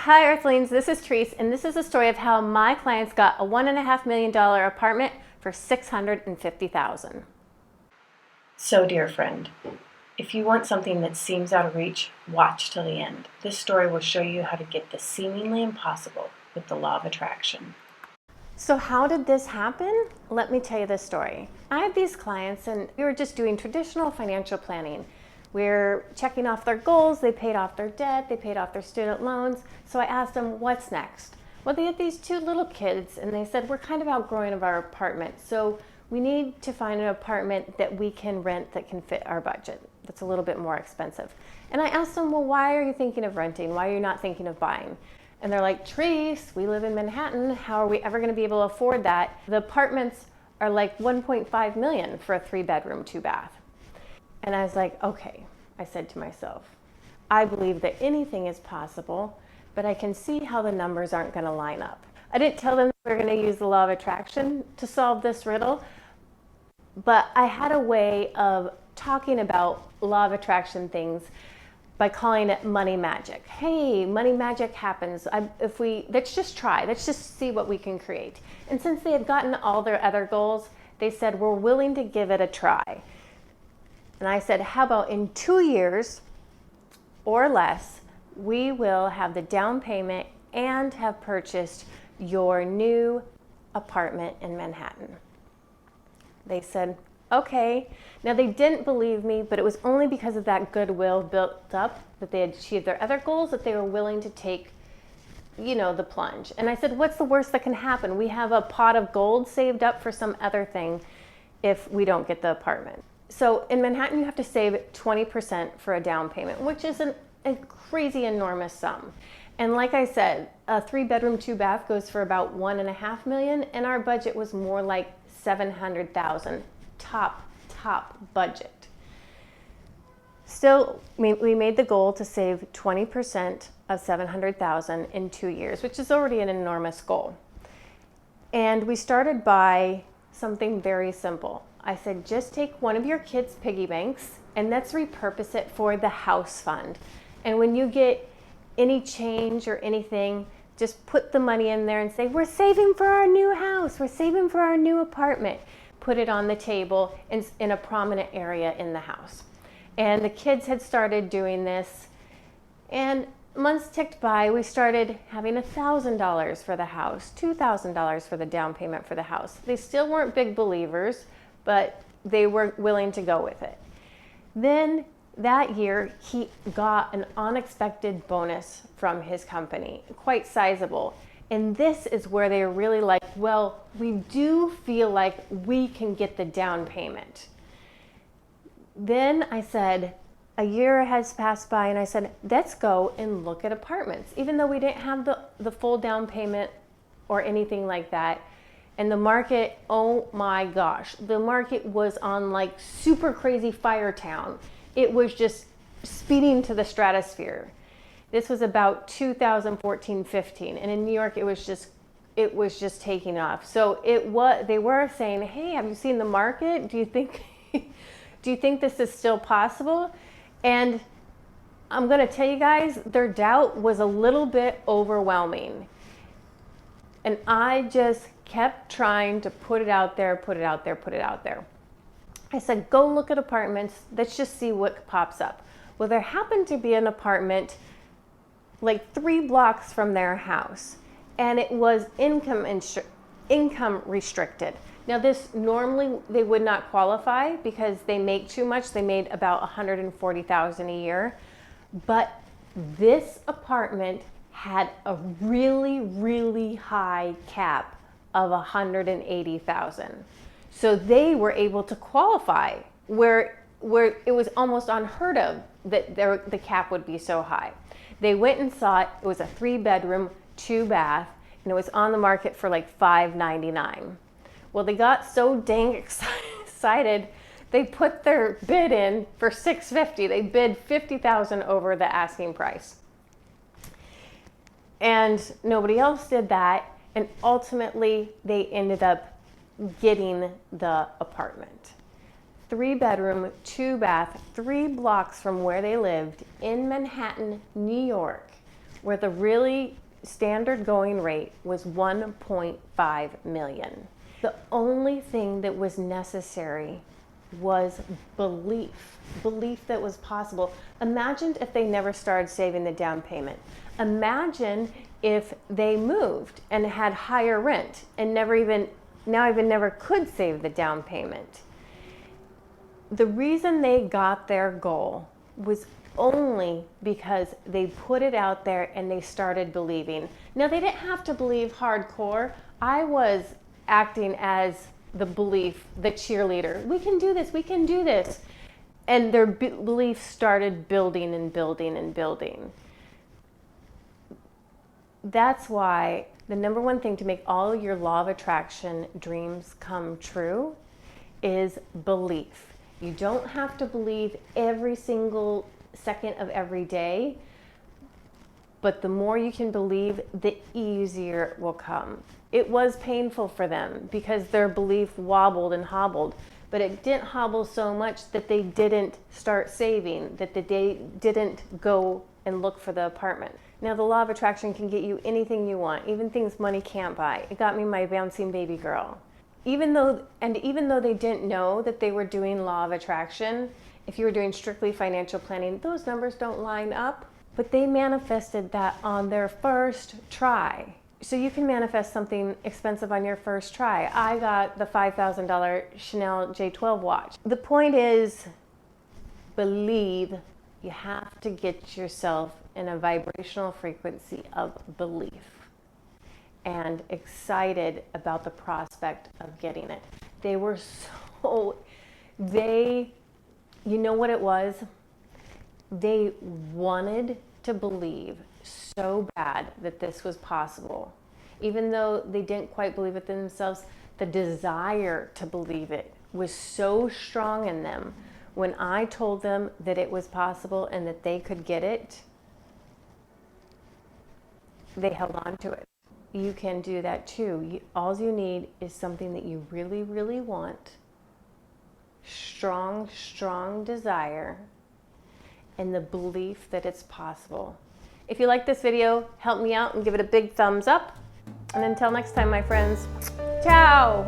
Hi Earthlings, this is Therese, and this is a story of how my clients got a $1.5 million apartment for $650,000. So, dear friend, if you want something that seems out of reach, watch till the end. This story will show you how to get the seemingly impossible with the law of attraction. So how did this happen? Let me tell you this story. I have these clients and we were just doing traditional financial planning. We're checking off their goals, they paid off their debt, they paid off their student loans. So I asked them, what's next? Well, they had these two little kids and they said, we're kind of outgrowing of our apartment. So we need to find an apartment that we can rent that can fit our budget. That's a little bit more expensive. And I asked them, well, why are you thinking of renting? Why are you not thinking of buying? And they're like, Therese, we live in Manhattan. How are we ever going to be able to afford that? The apartments are like 1.5 million for a 3-bedroom, 2-bath. And I was like, okay, I said to myself, I believe that anything is possible, but I can see how the numbers aren't going to line up. I didn't tell them we were going to use the law of attraction to solve this riddle, but I had a way of talking about law of attraction things by calling it money magic. Hey, money magic happens. Let's just try. Let's just see what we can create. And since they had gotten all their other goals, they said, we're willing to give it a try. And I said, how about in 2 years or less, we will have the down payment and have purchased your new apartment in Manhattan. They said, okay. Now they didn't believe me, but it was only because of that goodwill built up that they had achieved their other goals that they were willing to take, the plunge. And I said, what's the worst that can happen? We have a pot of gold saved up for some other thing if we don't get the apartment. So in Manhattan, you have to save 20% for a down payment, which is a crazy enormous sum. And like I said, a 3-bedroom, 2-bath goes for about $1.5 million, and our budget was more like $700,000, top budget. Still, we made the goal to save 20% of $700,000 in 2 years, which is already an enormous goal. And we started by something very simple. I said, just take one of your kids' piggy banks and let's repurpose it for the house fund. And when you get any change or anything, just put the money in there and say, we're saving for our new house, we're saving for our new apartment. Put it on the table in a prominent area in the house. And the kids had started doing this, and months ticked by. We started having $1,000 for the house, $2,000 for the down payment for the house. They still weren't big believers, but they were willing to go with it. Then that year, he got an unexpected bonus from his company, quite sizable. And this is where they were really like, well, we do feel like we can get the down payment. Then I said, a year has passed by, and I said, let's go and look at apartments. Even though we didn't have the full down payment or anything like that. And the market, oh my gosh, the market was on like super crazy fire town. It was just speeding to the stratosphere. This was about 2014-15, and in New York it was just taking off. So they were saying, hey, have you seen the market? Do you think this is still possible? And I'm going to tell you guys, their doubt was a little bit overwhelming. And I just kept trying to put it out there. I said, go look at apartments. Let's just see what pops up. Well, there happened to be an apartment like 3 blocks from their house, and it was income restricted. Now this normally they would not qualify because they make too much. They made about $140,000 a year, but this apartment had a really high cap of $180,000. So they were able to qualify where it was almost unheard of that the cap would be so high. They went and saw it. It was a 3-bedroom, 2-bath, and it was on the market for like $599. Well, they got so dang excited, they put their bid in for $650,000. They bid $50,000 over the asking price. And nobody else did that, and ultimately they ended up getting the apartment. 3-bedroom, 2-bath, 3 blocks from where they lived in Manhattan, New York, where the really standard going rate was 1.5 million. The only thing that was necessary was belief that was possible. Imagine if they never started saving the down payment. Imagine if they moved and had higher rent and never could save the down payment. The reason they got their goal was only because they put it out there and they started believing. Now, they didn't have to believe hardcore. I was acting as the belief, the cheerleader. We can do this, we can do this. And their belief started building and building and building. That's why the number one thing to make all your law of attraction dreams come true is belief. You don't have to believe every single second of every day, but the more you can believe, the easier it will come. It was painful for them because their belief wobbled and hobbled, but it didn't hobble so much that they didn't start saving, that they didn't go and look for the apartment. Now, the law of attraction can get you anything you want, even things money can't buy. It got me my bouncing baby girl. Even though they didn't know that they were doing law of attraction, if you were doing strictly financial planning, those numbers don't line up, but they manifested that on their first try. So you can manifest something expensive on your first try. I got the $5,000 Chanel J12 watch. The point is, believe. You have to get yourself in a vibrational frequency of belief and excited about the prospect of getting it. They were you know what it was? They wanted to believe so bad that this was possible. Even though they didn't quite believe it themselves, the desire to believe it was so strong in them. When I told them that it was possible and that they could get it, they held on to it. You can do that too. All you need is something that you really, really want. Strong, strong desire and the belief that it's possible. If you like this video, help me out and give it a big thumbs up. And until next time, my friends, ciao!